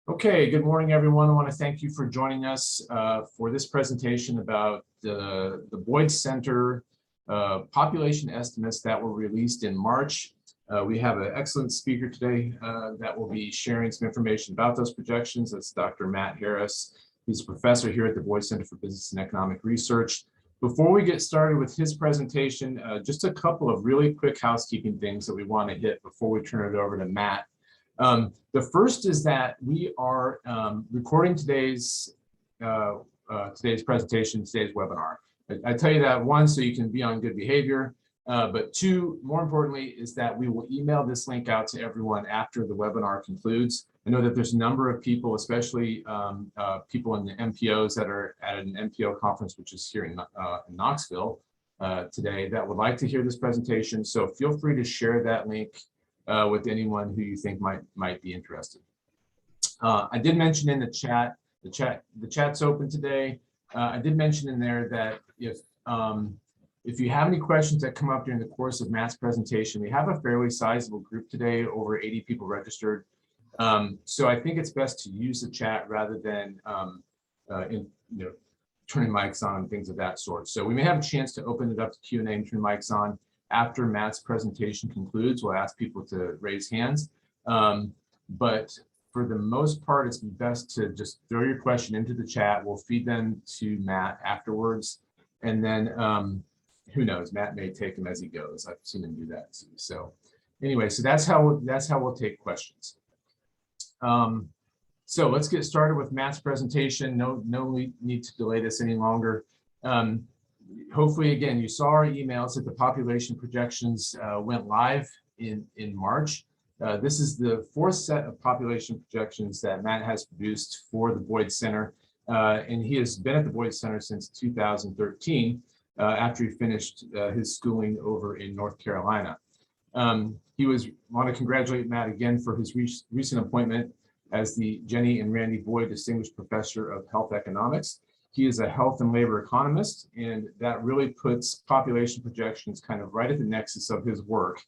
Okay, good morning, everyone. I want to thank you for joining us for this presentation about the Boyd Center population estimates that were released in March. We have an excellent speaker today that will be sharing some information about those projections. That's Dr. Matt Harris. He's a professor here at the Boyd Center for Business and Economic Research. Before we get started with his presentation, just a couple of really quick housekeeping things that we want to hit before we turn it over to Matt. The first is that we are recording today's presentation, today's webinar. I tell you that, one, so you can be on good behavior, but two, more importantly, is that we will email this link out to everyone after the webinar concludes. I know that there's a number of people, especially people in the MPOs that are at an MPO conference, which is here in Knoxville today, that would like to hear this presentation. So feel free to share that link with anyone who you think might be interested. I did mention in the chat's open today. I did mention in there that if you have any questions that come up during the course of Matt's presentation, we have a fairly sizable group today, over 80 people registered. So I think it's best to use the chat rather than turning mics on and things of that sort. So we may have a chance to open it up to Q&A and turn mics on after Matt's presentation concludes. We'll ask people to raise hands. But for the most part, it's best to just throw your question into the chat. We'll feed them to Matt afterwards. And then who knows, Matt may take them as he goes. I've seen him do that too. So anyway, so that's how we'll take questions. So let's get started with Matt's presentation. No need to delay this any longer. Hopefully, again, you saw our emails that the population projections went live in March. This is the fourth set of population projections that Matt has produced for the Boyd Center. And he has been at the Boyd Center since 2013 after he finished his schooling over in North Carolina. Want to congratulate Matt again for his recent appointment as the Jenny and Randy Boyd Distinguished Professor of Health Economics. He is a health and labor economist, and that really puts population projections kind of right at the nexus of his work.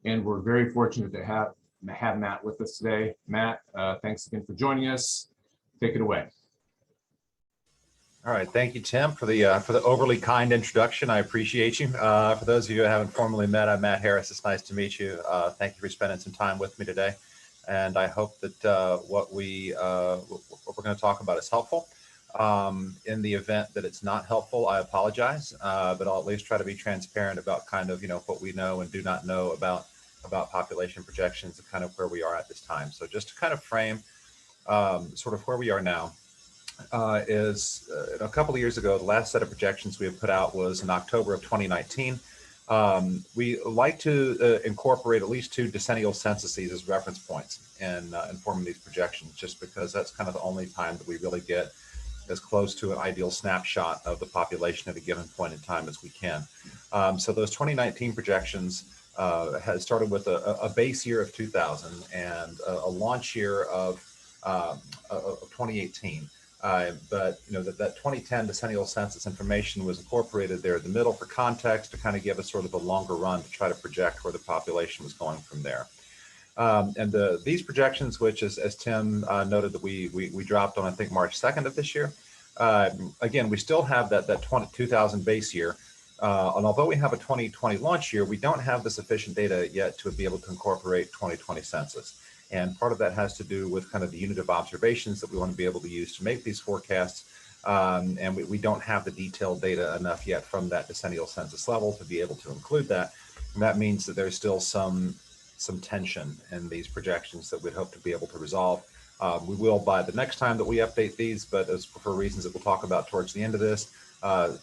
And we're very fortunate to have Matt with us today. Matt, thanks again for joining us. Take it away. All right, thank you, Tim, for the overly kind introduction. I appreciate you. For those of you who haven't formally met, I'm Matt Harris. It's nice to meet you. Thank you for spending some time with me today. And I hope that what we're going to talk about is helpful. In the event that it's not helpful, I apologize, but I'll at least try to be transparent about kind of, what we know and do not know about population projections and kind of where we are at this time. So just to kind of frame sort of where we are now is a couple of years ago, the last set of projections we have put out was in October of 2019. We like to incorporate at least 2 decennial censuses as reference points in forming these projections, just because that's kind of the only time that we really get as close to an ideal snapshot of the population at a given point in time as we can. So those 2019 projections had started with a base year of 2000 and a launch year of 2018. But that 2010 decennial census information was incorporated there in the middle for context to kind of give us sort of a longer run to try to project where the population was going from there. And these projections, which as Tim noted that we dropped on, I think, March 2nd of this year. Again, we still have that 2000 base year. And although we have a 2020 launch year, we don't have the sufficient data yet to be able to incorporate 2020 census. And part of that has to do with kind of the unit of observations that we want to be able to use to make these forecasts. And we don't have the detailed data enough yet from that decennial census level to be able to include that. And that means that there's still some tension in these projections that we'd hope to be able to resolve. We will by the next time that we update these, but as for reasons that we'll talk about towards the end of this,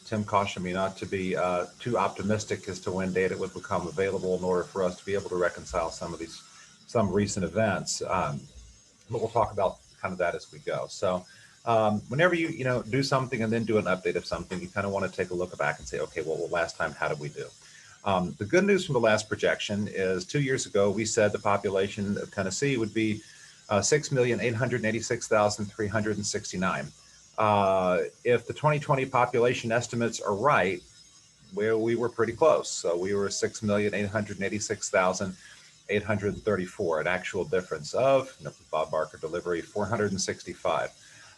Tim cautioned me not to be too optimistic as to when data would become available in order for us to be able to reconcile some recent events. But we'll talk about kind of that as we go. So whenever you do something and then do an update of something, you kind of want to take a look back and say, okay, well, last time, how did we do? The good news from the last projection is 2 years ago, we said the population of Tennessee would be 6,886,369. If the 2020 population estimates are right, we were pretty close. So we were 6,886,000 834, an actual difference of, Bob Barker delivery, 465.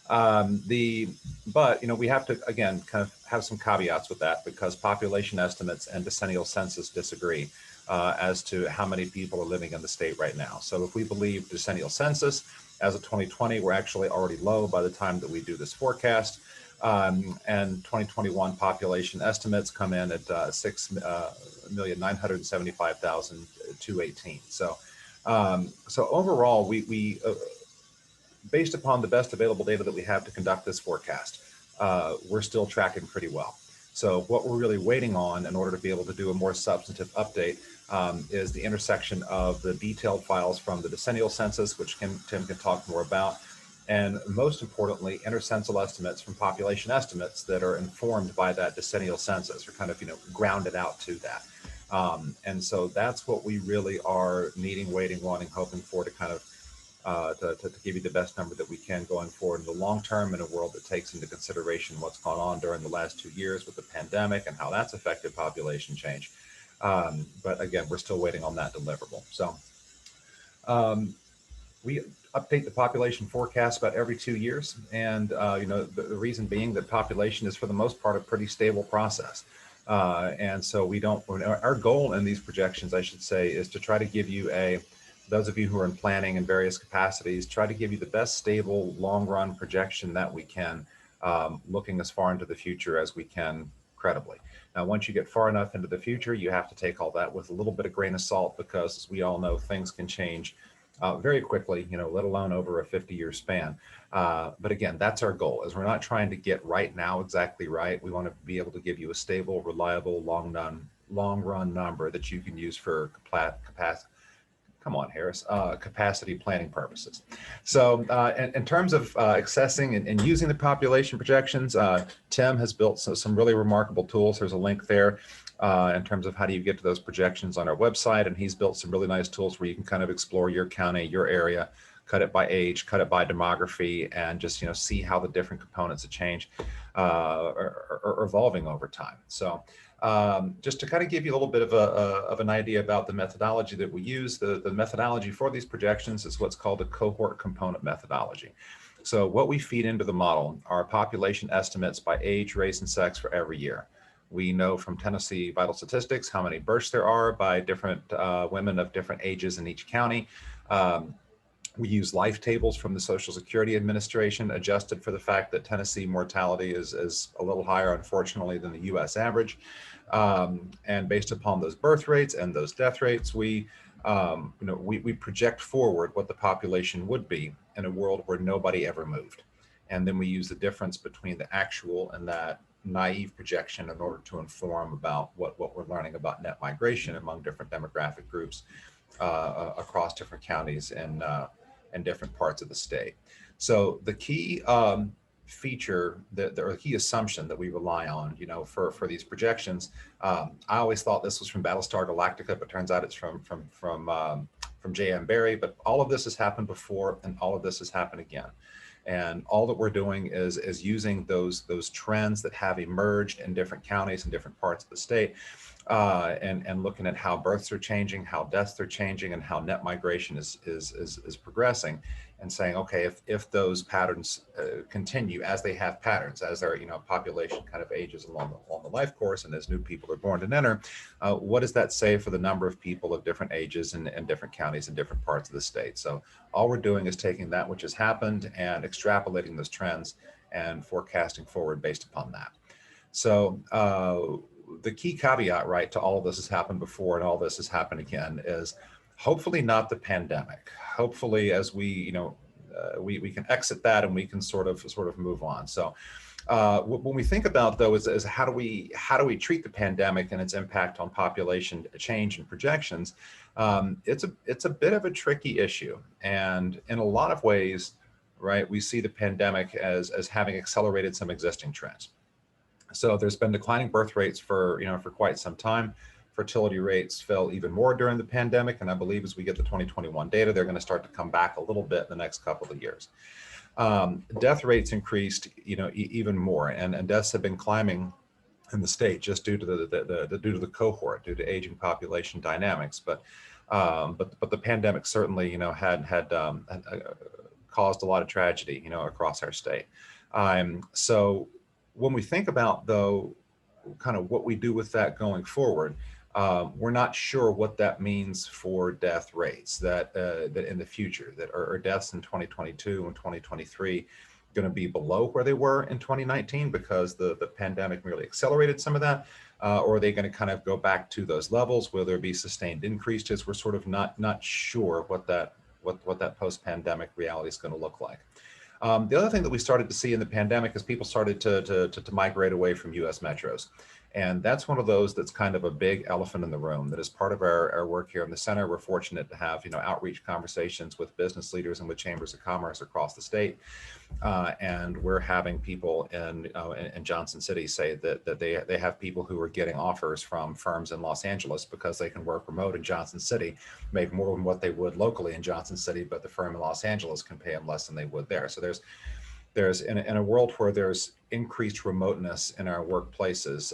But we have to, again, kind of have some caveats with that, because population estimates and decennial census disagree as to how many people are living in the state right now. So if we believe decennial census, as of 2020, we're actually already low by the time that we do this forecast. And 2021 population estimates come in at 6,975,218. So overall, we based upon the best available data that we have to conduct this forecast, we're still tracking pretty well. So what we're really waiting on in order to be able to do a more substantive update is the intersection of the detailed files from the decennial census, which Tim can talk more about, and most importantly, intercensus estimates from population estimates that are informed by that decennial census, or kind of grounded out to that. And so that's what we really are needing, waiting, wanting, hoping for, to kind of to give you the best number that we can going forward in the long term, in a world that takes into consideration what's gone on during the last 2 years with the pandemic and how that's affected population change. But again, we're still waiting on that deliverable. So we update the population forecast about every 2 years. And, the reason being that population is, for the most part, a pretty stable process. And so our goal in these projections, I should say, is to try to give you those of you who are in planning in various capacities, try to give you the best stable long run projection that we can, looking as far into the future as we can credibly. Now, once you get far enough into the future, you have to take all that with a little bit of grain of salt, because, as we all know, things can change very quickly, let alone over a 50-year span. But again, that's our goal, is we're not trying to get right now exactly right. We want to be able to give you a stable, reliable, long run number that you can use for capacity. Come on, Harris, capacity planning purposes. So in terms of accessing and using the population projections, Tim has built some really remarkable tools. There's a link there in terms of how do you get to those projections on our website. And he's built some really nice tools where you can kind of explore your county, your area, cut it by age, cut it by demography, and just see how the different components of change are evolving over time. So just to kind of give you a little bit of an idea about the methodology that we use, the methodology for these projections is what's called the cohort component methodology. So what we feed into the model are population estimates by age, race, and sex for every year. We know from Tennessee vital statistics how many births there are by different women of different ages in each county. We use life tables from the Social Security Administration, adjusted for the fact that Tennessee mortality is a little higher, unfortunately, than the U.S. average. And based upon those birth rates and those death rates, we project forward what the population would be in a world where nobody ever moved. And then we use the difference between the actual and that naive projection in order to inform about what we're learning about net migration among different demographic groups across different counties and different parts of the state. So the key feature or the key assumption that we rely on, for these projections, I always thought this was from Battlestar Galactica, but turns out it's from J.M. Barrie. But all of this has happened before, and all of this has happened again. And all that we're doing is using those trends that have emerged in different counties and different parts of the state, and looking at how births are changing, how deaths are changing, and how net migration is progressing, and saying, okay, if those patterns continue as they have patterns, as their population kind of ages along the life course, and as new people are born and enter, what does that say for the number of people of different ages in different counties and different parts of the state? So all we're doing is taking that which has happened and extrapolating those trends and forecasting forward based upon that. So the key caveat, right, to all of this has happened before and all this has happened again is hopefully not the pandemic. Hopefully, as we can exit that and we can sort of move on. So when we think about, though, is how do we treat the pandemic and its impact on population change and projections? It's a bit of a tricky issue, and in a lot of ways, right, we see the pandemic as having accelerated some existing trends. So there's been declining birth rates for quite some time. Fertility rates fell even more during the pandemic, and I believe as we get the 2021 data, they're going to start to come back a little bit in the next couple of years. Death rates increased, even more, and deaths have been climbing in the state just due to the cohort, due to aging population dynamics. But But the pandemic certainly, had caused a lot of tragedy, across our state. So when we think about, though, kind of what we do with that going forward, we're not sure what that means for death rates that in the future, that are deaths in 2022 and 2023 going to be below where they were in 2019 because the pandemic really accelerated some of that, or are they going to kind of go back to those levels? Will there be sustained increases? We're sort of not sure what that post-pandemic reality is going to look like. The other thing that we started to see in the pandemic is people started to migrate away from U.S. metros. And that's one of those that's kind of a big elephant in the room. That is part of our work here in the center. We're fortunate to have outreach conversations with business leaders and with chambers of commerce across the state. And we're having people in Johnson City say that they have people who are getting offers from firms in Los Angeles because they can work remote in Johnson City, make more than what they would locally in Johnson City, but the firm in Los Angeles can pay them less than they would there. So there's in a world where there's increased remoteness in our workplaces,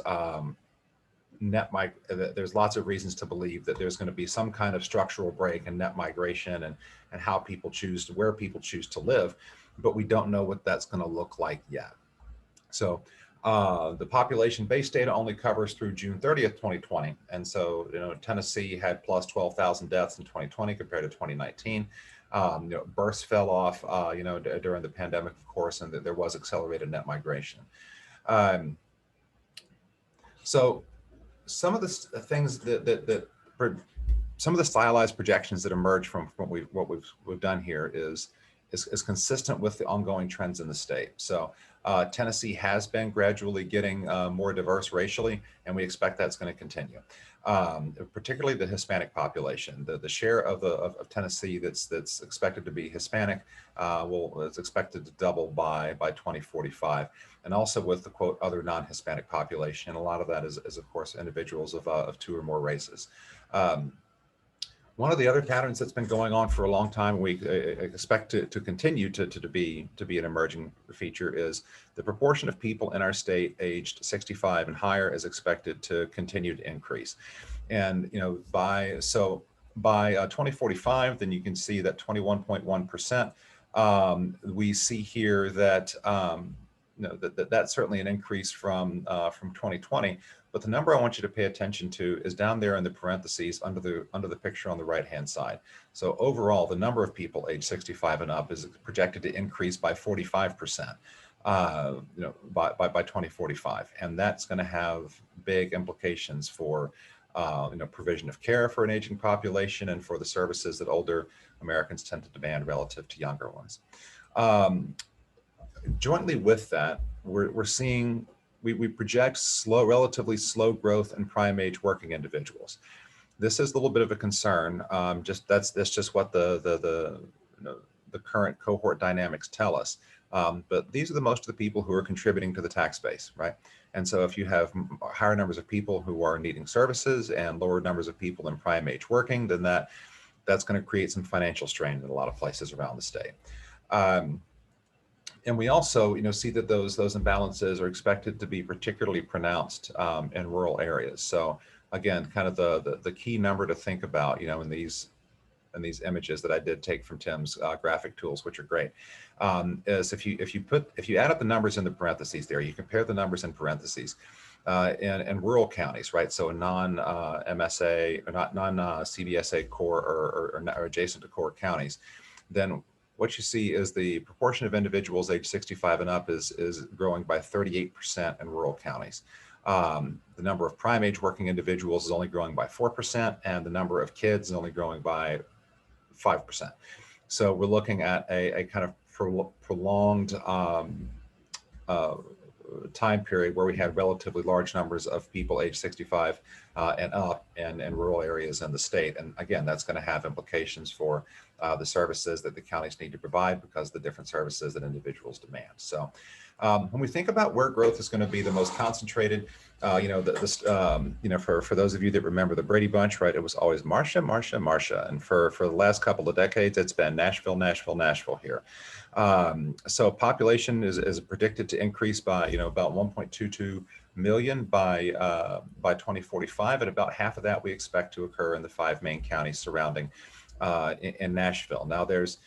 there's lots of reasons to believe that there's going to be some kind of structural break in net migration and how people choose where people choose to live, but we don't know what that's going to look like yet. So the population-based data only covers through June 30th, 2020. And so, Tennessee had plus 12,000 deaths in 2020 compared to 2019. Births fell off, during the pandemic, of course, and there was accelerated net migration. So some of the things some of the stylized projections that emerge from what we've done here is consistent with the ongoing trends in the state. So Tennessee has been gradually getting more diverse racially, and we expect that's going to continue. Particularly the Hispanic population, the share of Tennessee that's expected to be Hispanic is expected to double by 2045, and also with the quote other non-Hispanic population. And a lot of that is of course individuals of two or more races. One of the other patterns that's been going on for a long time, we expect to continue to be an emerging feature, is the proportion of people in our state aged 65 and higher is expected to continue to increase. And by 2045, then you can see that 21.1%. We see here that that's certainly an increase from 2020. But the number I want you to pay attention to is down there in the parentheses under the picture on the right-hand side. So overall, the number of people age 65 and up is projected to increase by 45%, by 2045, and that's going to have big implications for provision of care for an aging population and for the services that older Americans tend to demand relative to younger ones. Jointly with that, we're seeing. We project relatively slow growth in prime age working individuals. This is a little bit of a concern. That's just what the current cohort dynamics tell us. But these are most of the people who are contributing to the tax base, right? And so if you have higher numbers of people who are needing services and lower numbers of people in prime age working, then that's going to create some financial strain in a lot of places around the state. And we also, see that those imbalances are expected to be particularly pronounced in rural areas. So again, kind of the key number to think about, in these images that I did take from Tim's graphic tools, which are great, is if you add up the numbers in the parentheses there, you compare the numbers in parentheses in rural counties, right? So non-MSA or non-CBSA core or adjacent to core counties, then what you see is the proportion of individuals age 65 and up is growing by 38% in rural counties. The number of prime age working individuals is only growing by 4%, and the number of kids is only growing by 5%. So we're looking at a kind of prolonged time period where we had relatively large numbers of people age 65 and up in rural areas in the state. And again, that's going to have implications for the services that the counties need to provide because of the different services that individuals demand. So when we think about where growth is going to be the most concentrated, for those of you that remember the Brady Bunch, right, it was always Marcia, Marcia, Marcia. And for the last couple of decades, it's been Nashville, Nashville, Nashville here. So population is predicted to increase by, about 1.22 million by 2045, and about half of that we expect to occur in the 5 main counties surrounding in Nashville. Now, there's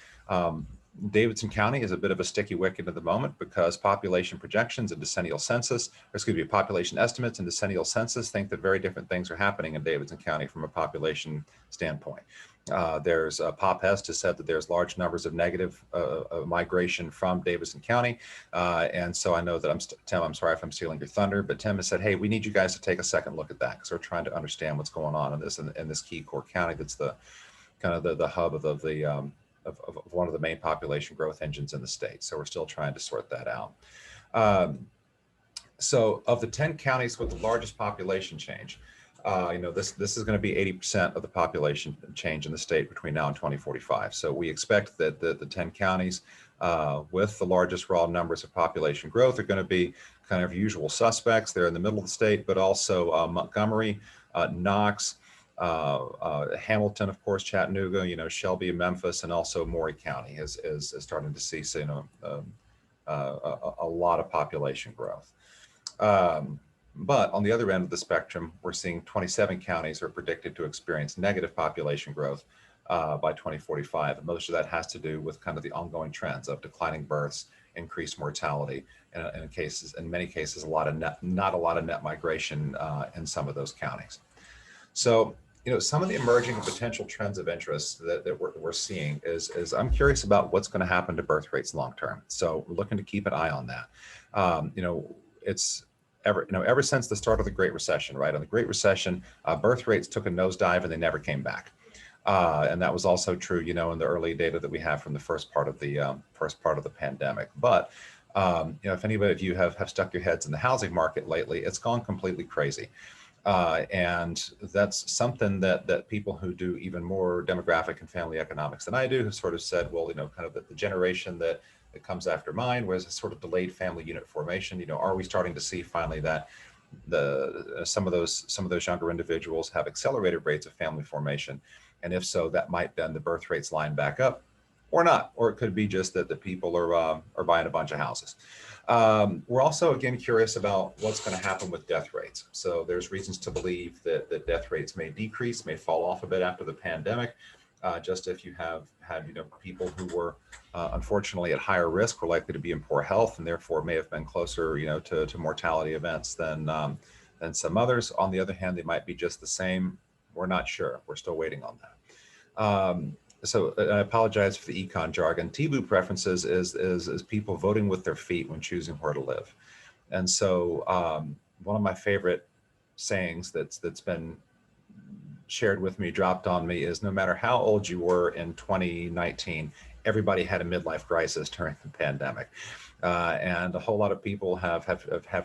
Davidson County is a bit of a sticky wicket at the moment because population projections and decennial census, or excuse me, population estimates and decennial census think that very different things are happening in Davidson County from a population standpoint. There's PopHest has said that there's large numbers of negative migration from Davidson County. And so I know that Tim, I'm sorry if I'm stealing your thunder, but Tim has said, hey, we need you guys to take a second look at that because we're trying to understand what's going on in this key core county that's the kind of the hub of one of the main population growth engines in the state. So we're still trying to sort that out. So of the 10 counties with the largest population change, this is going to be 80% of the population change in the state between now and 2045. So we expect that the 10 counties with the largest raw numbers of population growth are going to be kind of usual suspects. They're in the middle of the state, but also Montgomery, Knox, Hamilton, of course, Chattanooga, Shelby, Memphis, and also Maury County is starting to see a lot of population growth. But on the other end of the spectrum, we're seeing 27 counties are predicted to experience negative population growth by 2045. And most of that has to do with kind of the ongoing trends of declining births, increased mortality, and in many cases, not a lot of net migration in some of those counties. So, some of the emerging potential trends of interest that we're seeing is I'm curious about what's going to happen to birth rates long term. So we're looking to keep an eye on that. It's ever since the start of the Great Recession, right? On the Great Recession, birth rates took a nosedive and they never came back. And that was also true, in the early data that we have from the first part of the pandemic. But if anybody of you have stuck your heads in the housing market lately, it's gone completely crazy. And that's something that people who do even more demographic and family economics than I do have sort of said, well, kind of the generation that comes after mine was a sort of delayed family unit formation. Are we starting to see finally that some of those younger individuals have accelerated rates of family formation? And if so, that might bend the birth rates line back up, or not, or it could be just that the people are buying a bunch of houses. We're also, again, curious about what's going to happen with death rates. So there's reasons to believe that death rates may decrease, may fall off a bit after the pandemic. Just if you have had, people who were unfortunately at higher risk were likely to be in poor health and therefore may have been closer, to mortality events than some others. On the other hand, they might be just the same. We're not sure. We're still waiting on that. So I apologize for the econ jargon. TBU preferences is people voting with their feet when choosing where to live. And so one of my favorite sayings that's been shared with me, dropped on me, is no matter how old you were in 2019, everybody had a midlife crisis during the pandemic. And a whole lot of people have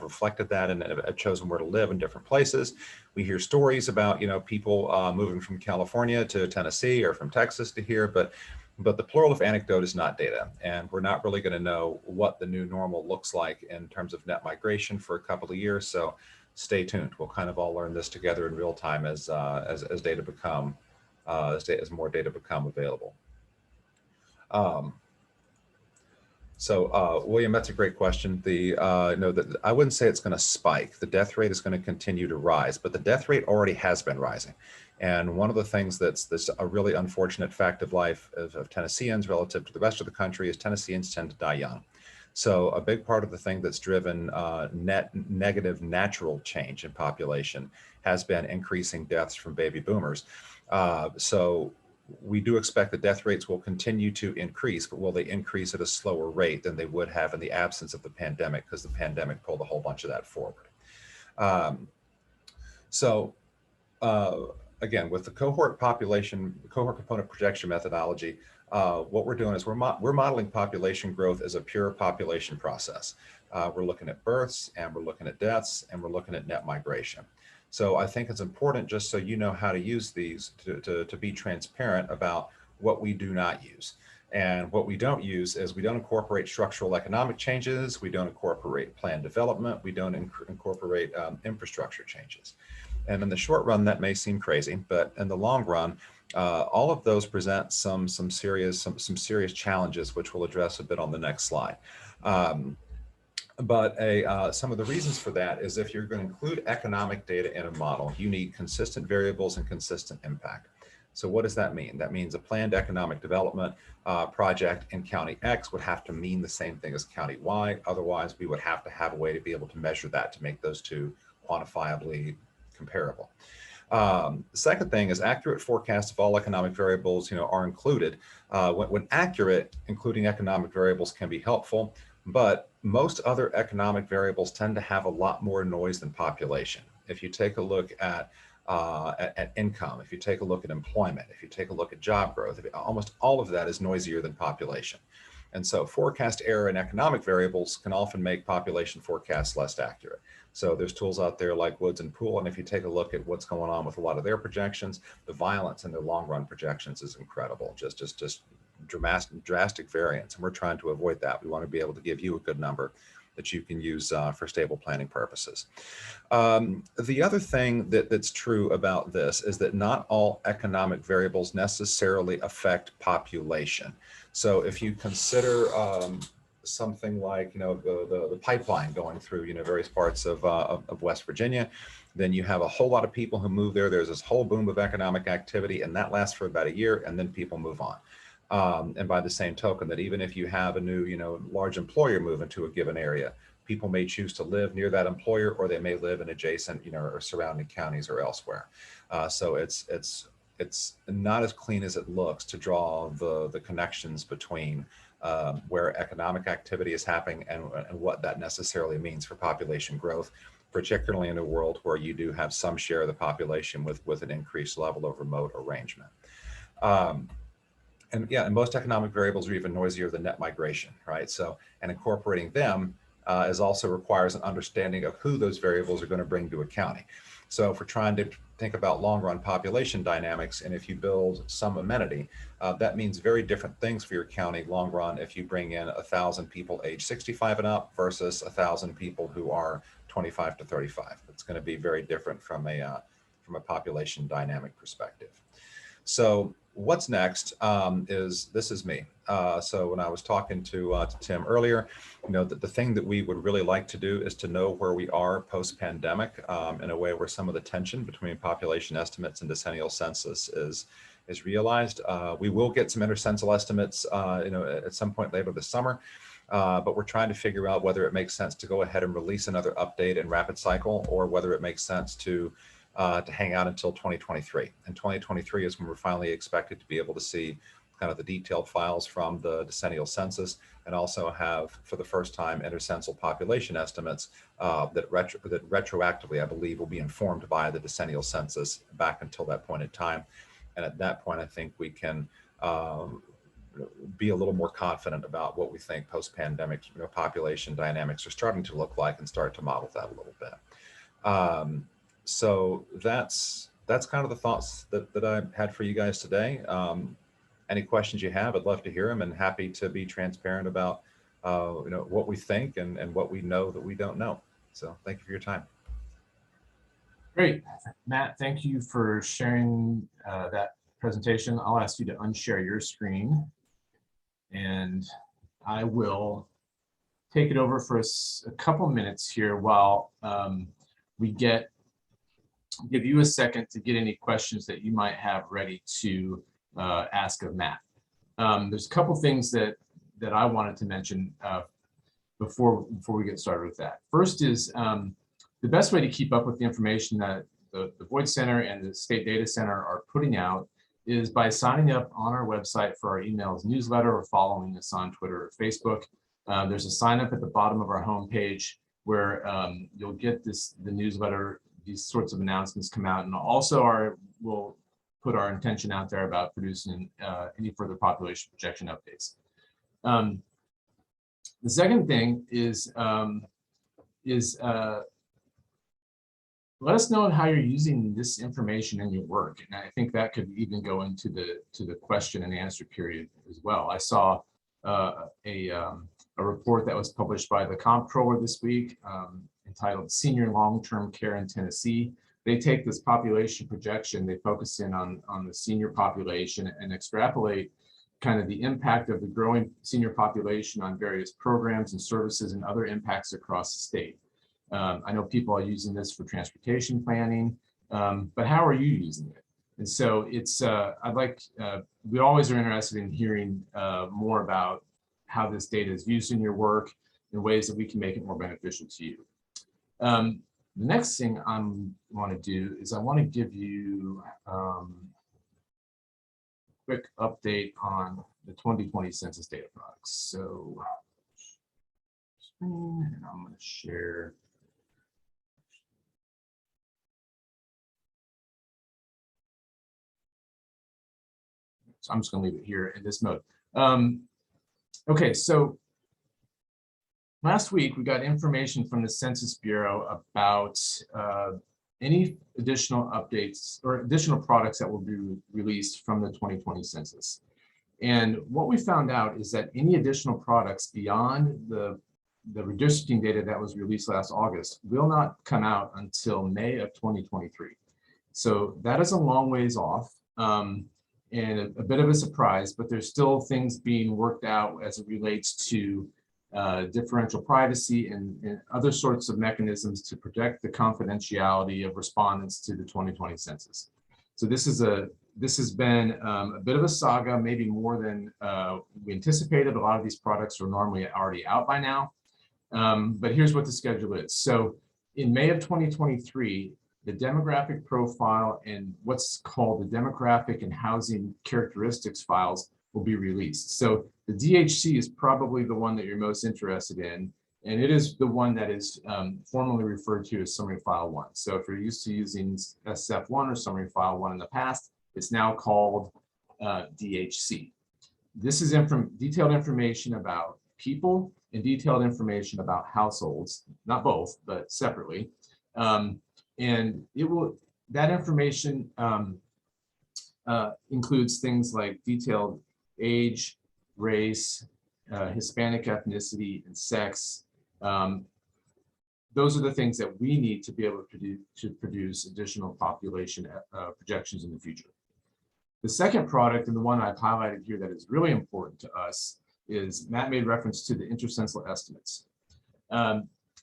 reflected that and have chosen where to live in different places. We hear stories about, people moving from California to Tennessee or from Texas to here, but the plural of anecdote is not data. And we're not really going to know what the new normal looks like in terms of net migration for a couple of years. So stay tuned. We'll kind of all learn this together in real time as data become, as more data become available. So William, that's a great question. I wouldn't say it's going to spike. The death rate is going to continue to rise, but the death rate already has been rising. And one of the things that's a really unfortunate fact of life of Tennesseans relative to the rest of the country is Tennesseans tend to die young. So a big part of the thing that's driven negative natural change in population has been increasing deaths from baby boomers. So we do expect the death rates will continue to increase, but will they increase at a slower rate than they would have in the absence of the pandemic, because the pandemic pulled a whole bunch of that forward. Again, with the cohort component projection methodology, what we're doing is we're modeling population growth as a pure population process. We're looking at births, and we're looking at deaths, and we're looking at net migration. So I think it's important, just so you know how to use these, to be transparent about what we do not use. And what we don't use is we don't incorporate structural economic changes, we don't incorporate planned development, we don't incorporate infrastructure changes. And in the short run, that may seem crazy, but in the long run, all of those present some serious challenges, which we'll address a bit on the next slide. But some of the reasons for that is if you're going to include economic data in a model, you need consistent variables and consistent impact. So what does that mean? That means a planned economic development project in County X would have to mean the same thing as County Y. Otherwise, we would have to have a way to be able to measure that to make those two quantifiably comparable. The second thing is accurate forecasts of all economic variables, are included. When accurate, including economic variables can be helpful, but most other economic variables tend to have a lot more noise than population. If you take a look at income, if you take a look at employment, if you take a look at job growth, almost all of that is noisier than population. And so forecast error in economic variables can often make population forecasts less accurate. So there's tools out there like Woods and Pool, and if you take a look at what's going on with a lot of their projections, the violence in their long run projections is incredible, just drastic variance. And we're trying to avoid that. We want to be able to give you a good number that you can use for stable planning purposes. The other thing that's true about this is that not all economic variables necessarily affect population. So if you consider something like the pipeline going through various parts of West Virginia, then you have a whole lot of people who move there. There's this whole boom of economic activity, and that lasts for about a year, and then people move on. And by the same token, that even if you have a new, large employer move into a given area, people may choose to live near that employer, or they may live in adjacent, or surrounding counties or elsewhere. So it's not as clean as it looks to draw the connections between where economic activity is happening and what that necessarily means for population growth, particularly in a world where you do have some share of the population with an increased level of remote arrangement. And most economic variables are even noisier than net migration, right? So, and incorporating them also requires an understanding of who those variables are going to bring to a county. So if we're trying to think about long-run population dynamics, and if you build some amenity, that means very different things for your county long-run if you bring in 1,000 people age 65 and up versus 1,000 people who are 25 to 35. It's going to be very different from a population dynamic perspective. So what's next this is me. So when I was talking to Tim earlier, that the thing that we would really like to do is to know where we are post-pandemic in a way where some of the tension between population estimates and decennial census is realized. We will get some intercental estimates, at some point later this summer. But we're trying to figure out whether it makes sense to go ahead and release another update in rapid cycle, or whether it makes sense to hang out until 2023. And 2023 is when we're finally expected to be able to see kind of the detailed files from the decennial census, and also have, for the first time, intercental population estimates that retroactively, I believe, will be informed by the decennial census back until that point in time. And at that point, I think we can be a little more confident about what we think post-pandemic population dynamics are starting to look like, and start to model that a little bit. So that's kind of the thoughts that I had for you guys today. Any questions you have, I'd love to hear them, and happy to be transparent about what we think and what we know that we don't know. So thank you for your time. Great, Matt, thank you for sharing that presentation. I'll ask you to unshare your screen, and I will take it over for a couple minutes here while we give you a second to get any questions that you might have ready to ask of Matt. There's a couple things that I wanted to mention before we get started with that. First is the best way to keep up with the information that the Boyd Center and the State Data Center are putting out is by signing up on our website for our emails newsletter, or following us on Twitter or Facebook. There's a sign up at the bottom of our homepage where you'll get the newsletter. These sorts of announcements come out, and also we'll put our intention out there about producing any further population projection updates. The second thing is let us know how you're using this information in your work, and I think that could even go into the question and answer period as well. I saw a report that was published by the comptroller this week entitled Senior Long-Term Care in Tennessee. They take this population projection, they focus in on the senior population and extrapolate kind of the impact of the growing senior population on various programs and services and other impacts across the state. I know people are using this for transportation planning, but how are you using it? And so it's, we always are interested in hearing more about how this data is used in your work and ways that we can make it more beneficial to you. The next thing I want to do is I want to give you a quick update on the 2020 census data products. So, and I'm going to share. So I'm just going to leave it here in this mode. Okay, so last week we got information from the Census Bureau about any additional updates or additional products that will be released from the 2020 census. And what we found out is that any additional products beyond the redistricting data that was released last August will not come out until May of 2023. So that is a long ways off. And a bit of a surprise, but there's still things being worked out as it relates to differential privacy and other sorts of mechanisms to protect the confidentiality of respondents to the 2020 census. So this has been a bit of a saga, maybe more than we anticipated. A lot of these products are normally already out by now, but here's what the schedule is. So in May of 2023, the demographic profile and what's called the demographic and housing characteristics files will be released. So the DHC is probably the one that you're most interested in, and it is the one that is formally referred to as Summary File 1. So if you're used to using SF1 or Summary File 1 in the past, it's now called DHC. This is detailed information about people and detailed information about households, not both, but separately. And that information includes things like detailed age, race, Hispanic ethnicity, and sex. Those are the things that we need to be able to produce additional population projections in the future. The second product, and the one I've highlighted here that is really important to us, is Matt made reference to the intercensal estimates.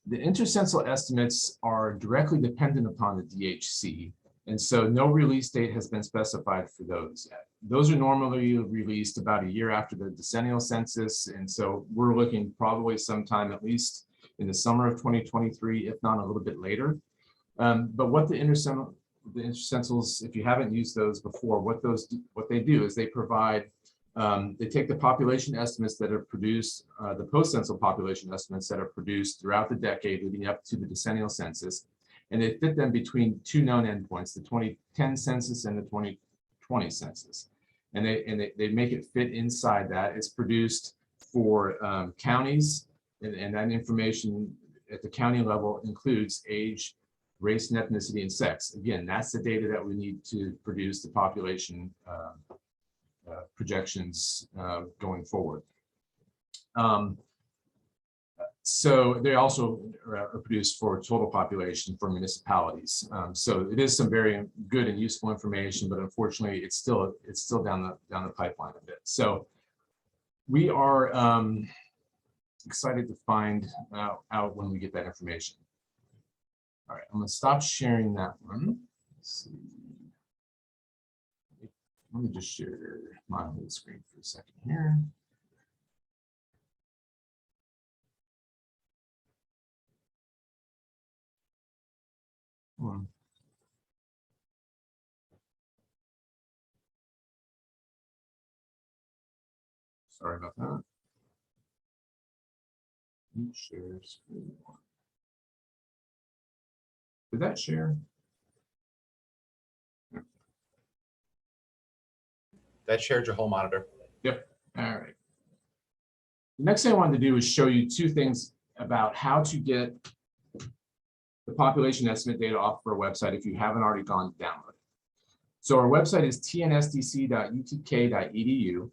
The intercensal estimates are directly dependent upon the DHC, and so no release date has been specified for those yet. Those are normally released about a year after the decennial census, and so we're looking probably sometime at least in the summer of 2023, if not a little bit later. But what the intercensals, if you haven't used those before, what they do is they provide, they take the population estimates that are produced, the post-census population estimates that are produced throughout the decade leading up to the decennial census, and they fit them between two known endpoints, the 2010 census and the 2020 census. And they make it fit inside that. It's produced for counties, and that information at the county level includes age, race and ethnicity, and sex. Again, that's the data that we need to produce the population projections going forward. So they also are produced for total population for municipalities. So it is some very good and useful information, but unfortunately, it's still down the pipeline a bit. So we are excited to find out when we get that information. All right, I'm going to stop sharing that one. Let's see. Let me just share my whole screen for a second here. Sorry about that. Share screen one. Did that share? That shared your whole monitor. Yep. All right. The next thing I wanted to do is show you two things about how to get the population estimate data off of our website if you haven't already gone to download it. So our website is tnsdc.utk.edu.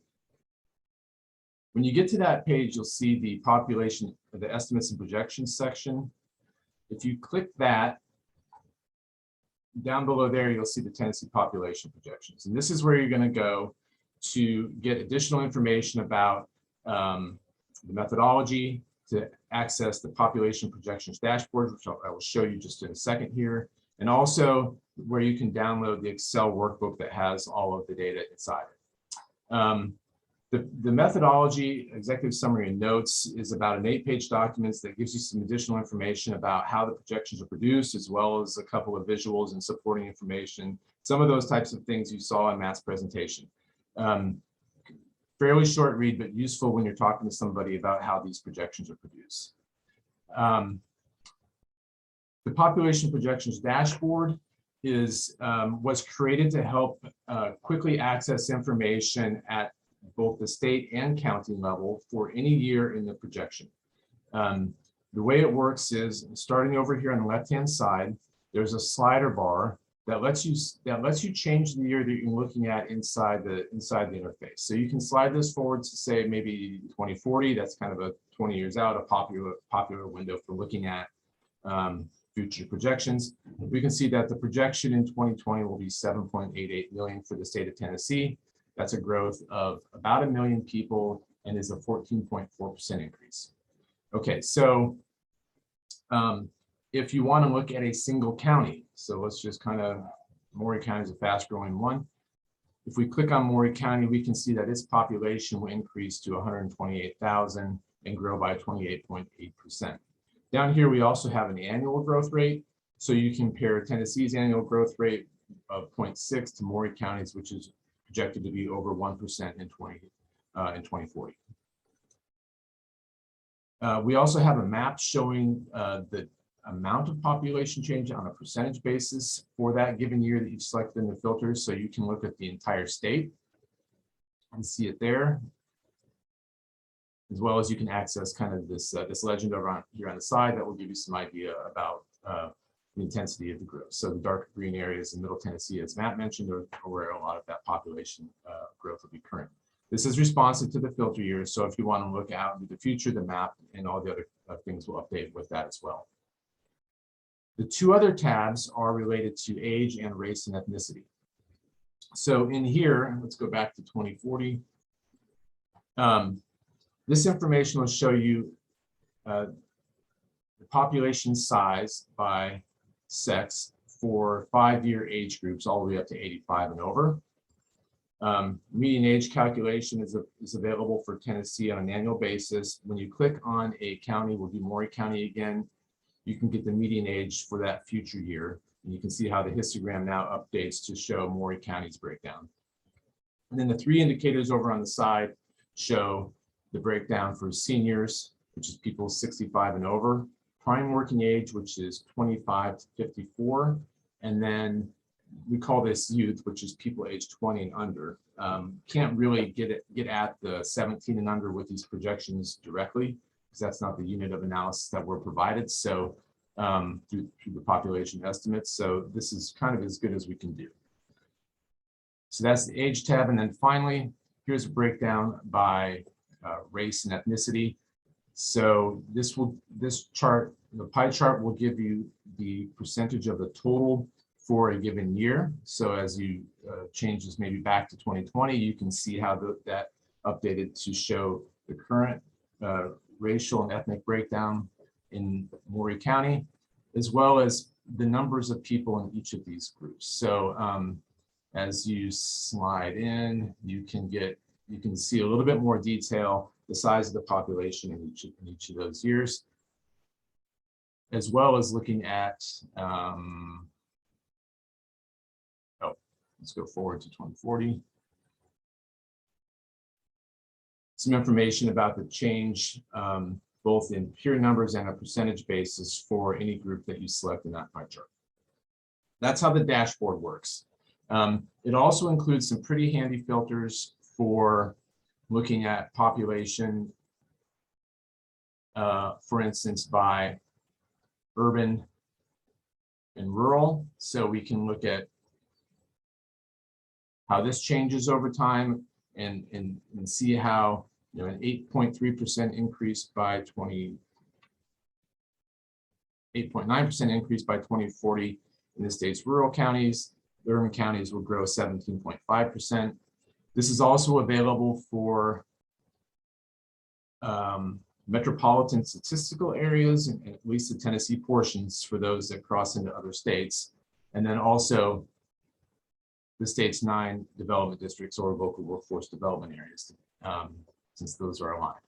When you get to that page, you'll see the population, the estimates and projections section. If you click that, down below there, you'll see the Tennessee population projections. And this is where you're going to go to get additional information about the methodology, to access the population projections dashboard, which I will show you just in a second here, and also where you can download the Excel workbook that has all of the data inside it. The methodology, executive summary and notes, is about an 8-page document that gives you some additional information about how the projections are produced, as well as a couple of visuals and supporting information. Some of those types of things you saw in Matt's presentation. Fairly short read, but useful when you're talking to somebody about how these projections are produced. The population projections dashboard was created to help quickly access information at both the state and county level for any year in the projection. The way it works is, starting over here on the left-hand side, there's a slider bar that lets you change the year that you're looking at inside the interface. So you can slide this forward to say maybe 2040. That's kind of a 20 years out, a popular window for looking at future projections. We can see that the projection in 2020 will be 7.88 million for the state of Tennessee. That's a growth of about 1 million people and is a 14.4% increase. Okay, so if you want to look at a single county, so let's just kind of, Maury County is a fast growing one. If we click on Maury County, we can see that its population will increase to 128,000 and grow by 28.8%. Down here, we also have an annual growth rate. So you compare Tennessee's annual growth rate of 0.6 to Maury County's, which is projected to be over 1% in 2040. We also have a map showing the amount of population change on a percentage basis for that given year that you've selected in the filters. So you can look at the entire state and see it there, as well as you can access kind of this legend over here on the side that will give you some idea about the intensity of the growth. So the dark green areas in Middle Tennessee, as Matt mentioned, are where a lot of that population growth will be current. This is responsive to the filter years. So if you want to look out into the future, the map and all the other things will update with that as well. The two other tabs are related to age and race and ethnicity. So in here, let's go back to 2040. This information will show you the population size by sex for 5-year age groups all the way up to 85 and over. Median age calculation is available for Tennessee on an annual basis. When you click on a county, we'll do Maury County again, you can get the median age for that future year. And you can see how the histogram now updates to show Maury County's breakdown. And then the 3 indicators over on the side show the breakdown for seniors, which is people 65 and over, prime working age, which is 25 to 54, and then we call this youth, which is people age 20 and under. Can't really get at the 17 and under with these projections directly, because that's not the unit of analysis that we're provided. So through the population estimates. So this is kind of as good as we can do. So that's the age tab. And then finally, here's a breakdown by race and ethnicity. So this chart, the pie chart, will give you the percentage of the total for a given year. So as you change this maybe back to 2020, you can see how that updated to show the current racial and ethnic breakdown in Maury County, as well as the numbers of people in each of these groups. So as you slide in, you can see a little bit more detail, the size of the population in each of those years, as well as looking at, let's go forward to 2040. Some information about the change, both in pure numbers and a percentage basis for any group that you select in that pie chart. That's how the dashboard works. It also includes some pretty handy filters for looking at population, for instance, by urban and rural. So we can look at how this changes over time and see how, you know, an 8.3% increase by 8.9% increase by 2040 in the state's rural counties. The urban counties will grow 17.5%. This is also available for metropolitan statistical areas and at least the Tennessee portions for those that cross into other states. And then also the state's 9 development districts or local workforce development areas, since those are aligned.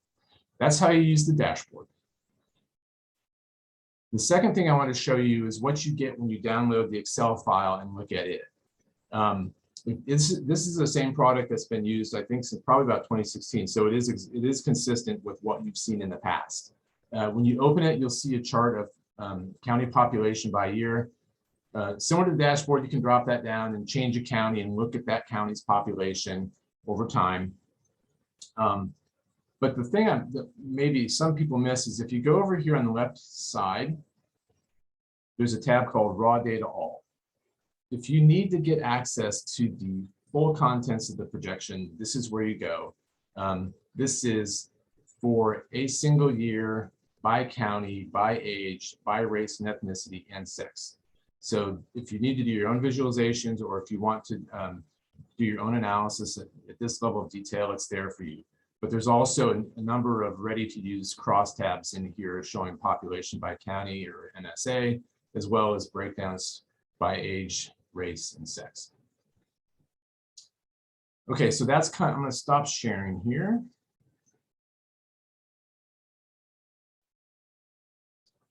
That's how you use the dashboard. The second thing I want to show you is what you get when you download the Excel file and look at it. This is the same product that's been used, I think, since probably about 2016. So it is consistent with what you've seen in the past. When you open it, you'll see a chart of county population by year. Similar to the dashboard, you can drop that down and change a county and look at that county's population over time. But the thing that maybe some people miss is if you go over here on the left side, there's a tab called Raw Data All. If you need to get access to the full contents of the projection, this is where you go. This is for a single year, by county, by age, by race and ethnicity, and sex. So if you need to do your own visualizations, or if you want to do your own analysis at this level of detail, it's there for you. But there's also a number of ready-to-use crosstabs in here showing population by county or NSA, as well as breakdowns by age, race, and sex. Okay, so that's kind of, I'm going to stop sharing here.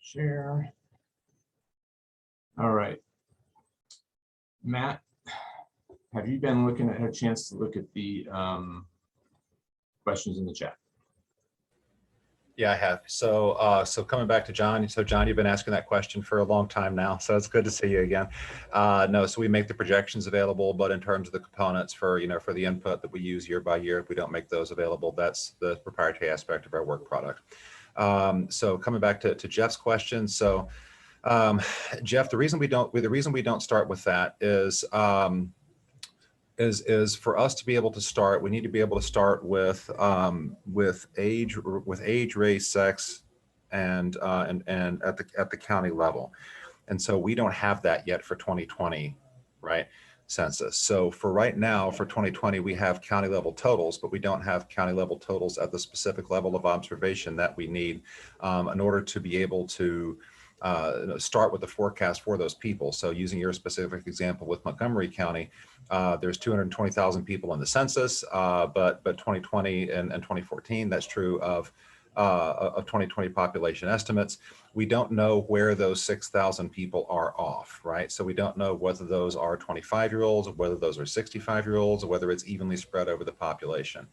Share. All right. Matt, have you been looking at, had a chance to look at the questions in the chat? Yeah, I have. So so coming back to John. So John, you've been asking that question for a long time now. So it's good to see you again. No, so we make the projections available, but in terms of the components for, for the input that we use year by year, if we don't make those available, that's the proprietary aspect of our work product. So coming back to Jeff's question. So Jeff, the reason we don't start with that is for us to be able to start, we need to be able to start with age, race, sex, and at the county level. And so we don't have that yet for 2020, right? Census. So for right now, for 2020, we have county level totals, but we don't have county level totals at the specific level of observation that we need in order to be able to start with the forecast for those people. So using your specific example with Montgomery County, there's 220,000 people in the census, but 2020 and 2014, that's true of 2020 population estimates. We don't know where those 6,000 people are off, right? So we don't know whether those are 25-year-olds, or whether those are 65-year-olds, or whether it's evenly spread over the population.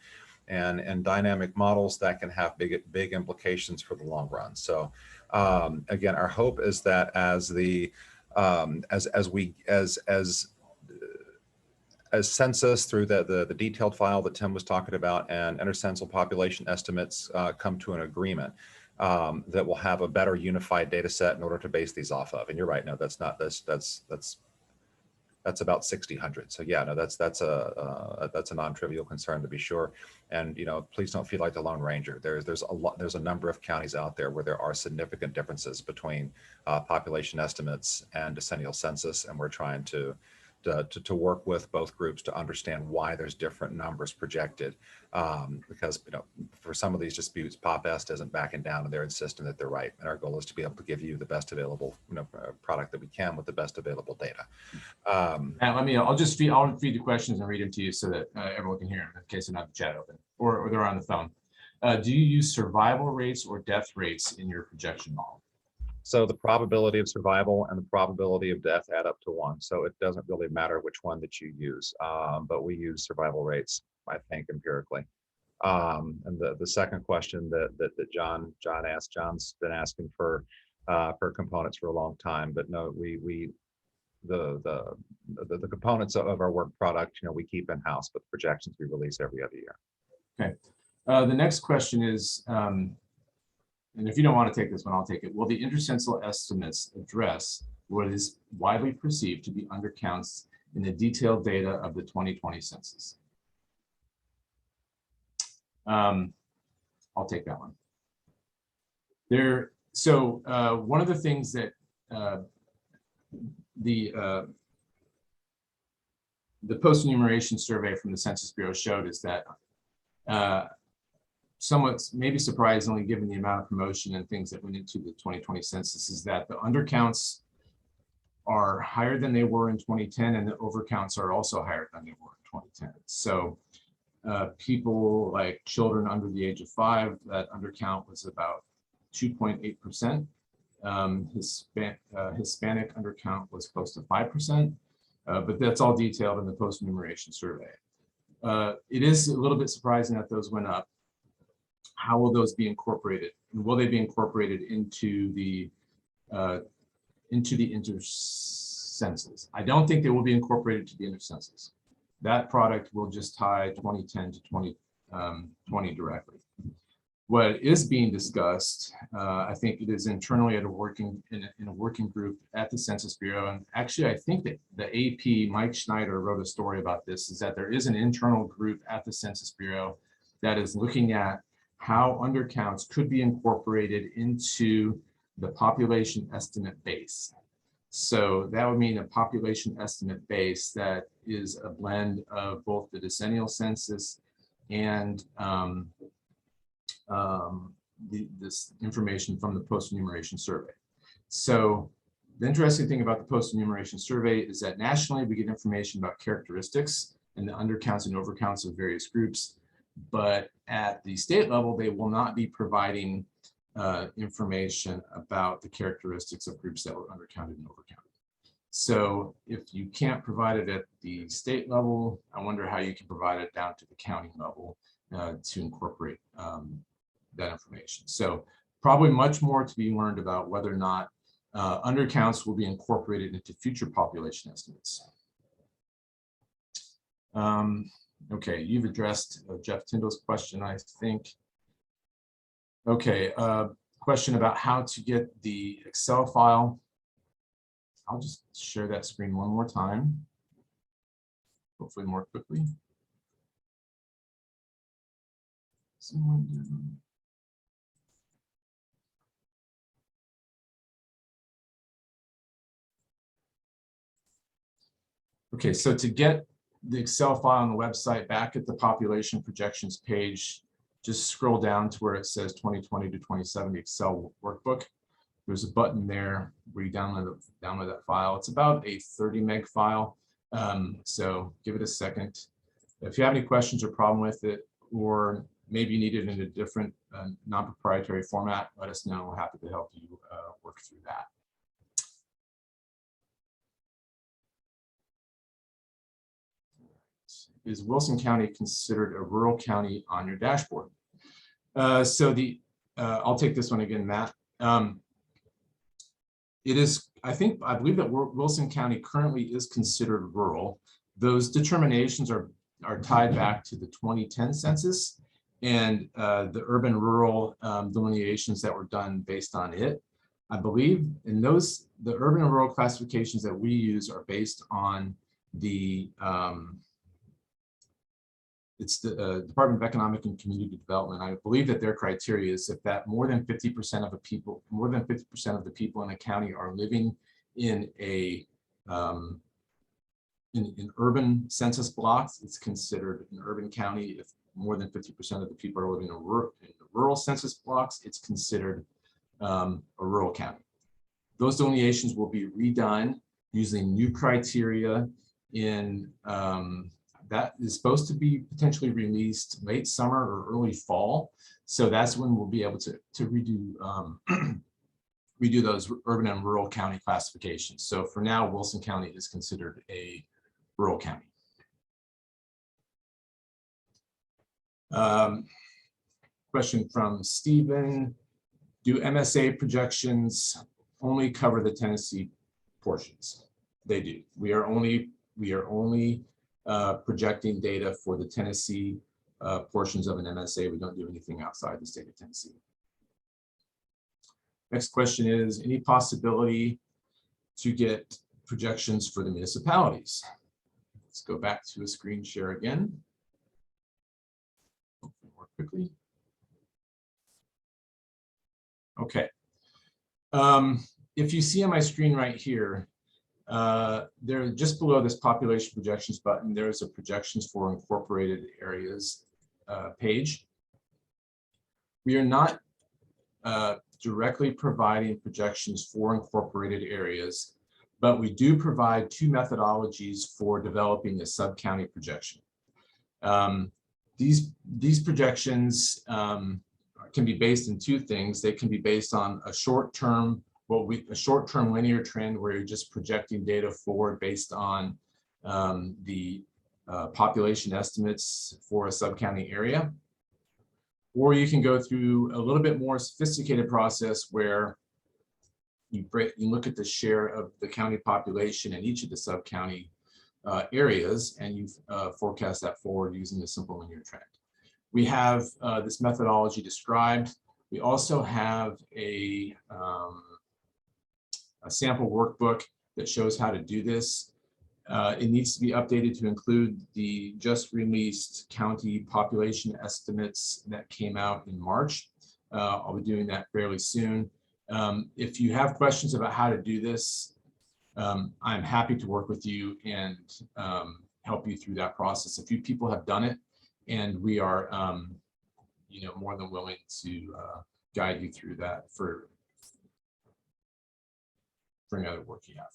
And dynamic models that can have big implications for the long run. So again, our hope is that as census through the detailed file that Tim was talking about and intercensal population estimates come to an agreement, that we'll have a better unified data set in order to base these off of. And you're right, no, that's about 6,000. So yeah, no, that's a non-trivial concern, to be sure. And please don't feel like the Lone Ranger. There's a number of counties out there where there are significant differences between population estimates and decennial census, and we're trying to work with both groups to understand why there's different numbers projected. Because for some of these disputes, PopEst isn't backing down and they're insisting that they're right. And our goal is to be able to give you the best available product that we can with the best available data. I'll feed the questions and read them to you so that everyone can hear them in case they're not the chat open or they're on the phone. Do you use survival rates or death rates in your projection model? So the probability of survival and the probability of death add up to 1. So it doesn't really matter which one that you use, but we use survival rates, I think, empirically. And the second question that John asked, John's been asking for components for a long time, but no, the components of our work product, we keep in house, but the projections we release every other year. Okay. The next question is. And if you don't want to take this one, I'll take it. Will the intercensal estimates address what is widely perceived to be undercounts in the detailed data of the 2020 census? I'll take that one. So one of the things that the the post-enumeration survey from the Census Bureau showed is that somewhat maybe surprisingly, given the amount of promotion and things that went into the 2020 census, is that the undercounts are higher than they were in 2010, and the overcounts are also higher than they were in 2010. So people like children under the age of 5, that undercount was about 2.8%. Hispanic undercount was close to 5%, but that's all detailed in the post-enumeration survey. It is a little bit surprising that those went up. How will those be incorporated? And will they be incorporated into the inter-census? I don't think they will be incorporated to the inter-census. That product will just tie 2010 to 2020 directly. What is being discussed, I think it is internally at a working group at the Census Bureau. And actually, I think that the AP, Mike Schneider, wrote a story about this, is that there is an internal group at the Census Bureau that is looking at how undercounts could be incorporated into the population estimate base. So that would mean a population estimate base that is a blend of both the decennial census and this information from the post-enumeration survey. So the interesting thing about the post-enumeration survey is that nationally we get information about characteristics and the undercounts and overcounts of various groups, but at the state level they will not be providing information about the characteristics of groups that were undercounted and overcounted. So if you can't provide it at the state level, I wonder how you can provide it down to the county level to incorporate that information. So probably much more to be learned about whether or not undercounts will be incorporated into future population estimates. Okay, you've addressed Jeff Tyndall's question, I think. Okay, question about how to get the Excel file. I'll just share that screen one more time, hopefully more quickly. Okay, so to get the Excel file on the website, back at the population projections page, just scroll down to where it says 2020 to 2070 Excel workbook. There's a button there where you download that file. It's about a 30 meg file. So give it a second. If you have any questions or problem with it, or maybe you need it in a different non-proprietary format, let us know. We're happy to help you work through that. Is Wilson County considered a rural county on your dashboard? I'll take this one again, Matt. It is, I believe that Wilson County currently is considered rural. Those determinations are tied back to the 2010 census and the urban rural delineations that were done based on it. I believe in those, the urban and rural classifications that we use are based on the it's the Department of Economic and Community Development. I believe that their criteria is if that more than 50% of the people in a county are living in a in urban census blocks, it's considered an urban county. If more than 50% of the people are living in rural census blocks, it's considered a rural county. Those delineations will be redone using new criteria in that is supposed to be potentially released late summer or early fall. So that's when we'll be able to redo redo those urban and rural county classifications. So for now, Wilson County is considered a rural county. Question from Stephen. Do MSA projections only cover the Tennessee portions? They do. We are only projecting data for the Tennessee portions of an MSA. We don't do anything outside the state of Tennessee. Next question is, any possibility to get projections for the municipalities? Let's go back to a screen share again. More quickly. Okay. If you see on my screen right here, There, just below this population projections button, there's a projections for incorporated areas page. We are not directly providing projections for incorporated areas, but we do provide two methodologies for developing a sub-county projection. These projections can be based in two things. They can be based on a short-term linear trend where you're just projecting data forward based on the population estimates for a sub-county area. Or you can go through a little bit more sophisticated process where you look at the share of the county population in each of the sub-county areas, and you forecast that forward using the simple linear trend. We have this methodology described. We also have a sample workbook that shows how to do this. It needs to be updated to include the just released county population estimates that came out in March. I'll be doing that fairly soon. If you have questions about how to do this, I'm happy to work with you and help you through that process. A few people have done it, and we are more than willing to guide you through that for any other work you have.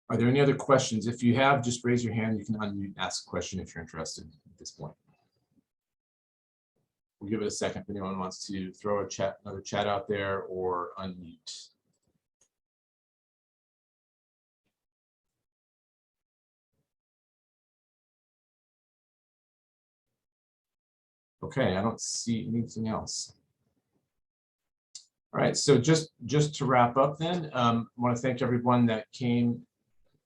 Are there any other questions? If you have, just raise your hand. You can unmute and ask a question if you're interested at this point. We'll give it a second if anyone wants to throw another chat out there or unmute. Okay, I don't see anything else. All right, so just to wrap up then, I want to thank everyone that came,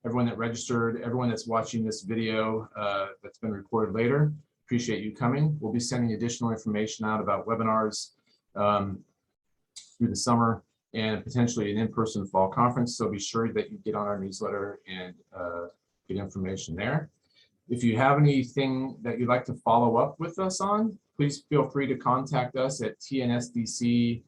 everyone that registered, everyone that's watching this video that's been recorded later. Appreciate you coming. We'll be sending additional information out about webinars through the summer and potentially an in-person fall conference. So be sure that you get on our newsletter and get information there. If you have anything that you'd like to follow up with us on, please feel free to contact us at tnsdc@utk.edu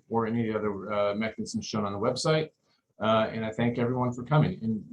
or any of the other mechanisms shown on the website. And I thank everyone for coming. And